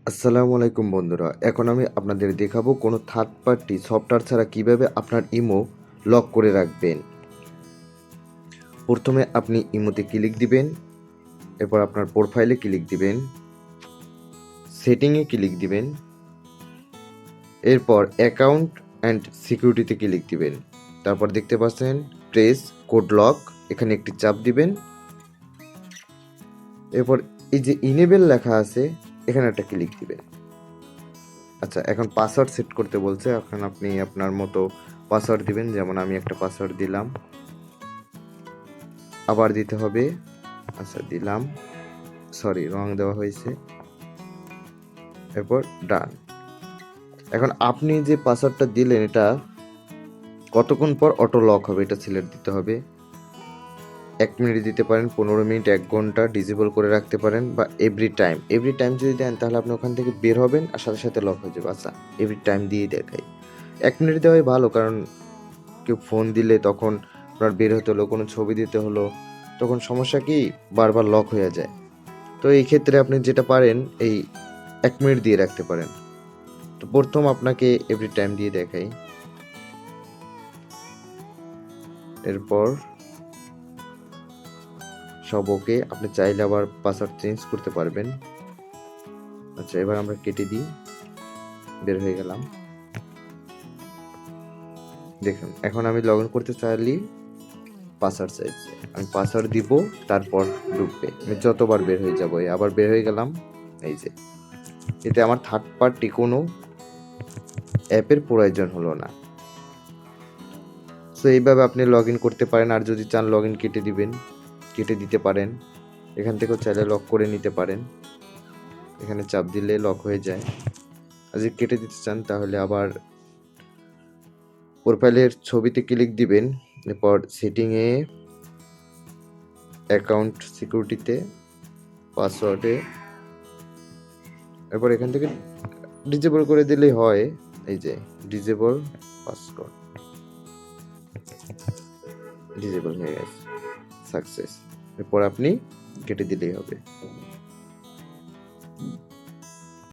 আসসালামু আলাইকুম বন্ধুরা, এখন আমি আপনাদের দেখাবো কোনো থার্ড পার্টি সফটওয়্যার ছাড়া কিভাবে আপনার ইমো লক করে রাখবেন। প্রথমে আপনি ইমোতে ক্লিক দিবেন, এরপর আপনার প্রোফাইলে ক্লিক দিবেন, সেটিংয়ে ক্লিক দিবেন, এরপর অ্যাকাউন্ট অ্যান্ড সিকিউরিটিতে ক্লিক দিবেন। তারপর দেখতে পাচ্ছেন প্রেস কোড লক, এখানে একটি চাপ দিবেন। এরপর এই যে ইনেবল লেখা আছে এখানে একটা ক্লিক দিবেন। আচ্ছা, এখন পাসওয়ার্ড সেট করতে বলছে। এখন আপনি আপনার মতো পাসওয়ার্ড দিবেন, যেমন আমি একটা পাসওয়ার্ড দিলাম, আবার দিতে হবে। আচ্ছা দিলাম, সরি রং দেওয়া হয়েছে, এরপর ডান। এখন আপনি যে পাসওয়ার্ডটা দিলেন এটা কতক্ষণ পর অটো লক হবে এটা সিলেক্ট দিতে হবে। 1 মিনিট দিতে পারেন, 15 মিনিট, 1 ঘন্টা ডিসেবল করে রাখতে পারেন, বা এভরি টাইম যদি দেন তাহলে আপনি ওখান থেকে বের হবেন আর সাথে সাথে লক হয়ে যাবে। আচ্ছা এভরি টাইম দিয়ে দেখাই, 1 মিনিট দেওয়াই ভালো, কারণ কেউ ফোন দিলে তখন আপনার বের হতে হলো, কোনো ছবি দিতে হলো, তখন সমস্যা কি বারবার লক হয়ে যায়। তো এই ক্ষেত্রে আপনি যেটা পারেন এই 1 মিনিট দিয়ে রাখতে পারেন। তো প্রথম আপনাকে এভরি টাইম দিয়ে দেখাই, এরপর সব ওকে। আপনি চাইলে আবার পাসওয়ার্ড চেঞ্জ করতে পারবেন। আচ্ছা এবার আমরা কেটে দিই, বের হয়ে গেলাম। দেখুন এখন আমি লগ ইন করতে চাইলে পাসওয়ার্ড চাইছে, আমি পাসওয়ার্ড দিব, তারপর ঢুকবে, আমি যতবার বের হয়ে যাবো। আবার বের হয়ে গেলাম। এই যে এতে আমার থার্ড পার্টি কোনো অ্যাপের প্রয়োজন হলো না। সো এইভাবে আপনি লগ ইন করতে পারেন। আর যদি চান লগ ইন কেটে দিতে পারেন, এখান থেকেও চাইলে লক করে নিতে পারেন। এখানে চাপ দিলে লক হয়ে যায়। আর যদি কেটে দিতে চান তাহলে আবার প্রোফাইলের ছবিতে ক্লিক দিবেন, এরপর সেটিংয়ে, অ্যাকাউন্ট সিকিউরিটিতে, পাসওয়ার্ডে, এরপর এখান থেকে ডিসেবল করে দিলেই হয়। এই যে ডিসেবল পাসওয়ার্ড, ডিসেবল হয়ে গেছে, সাকসেস। এরপর আপনি কেটে দিলেই হবে।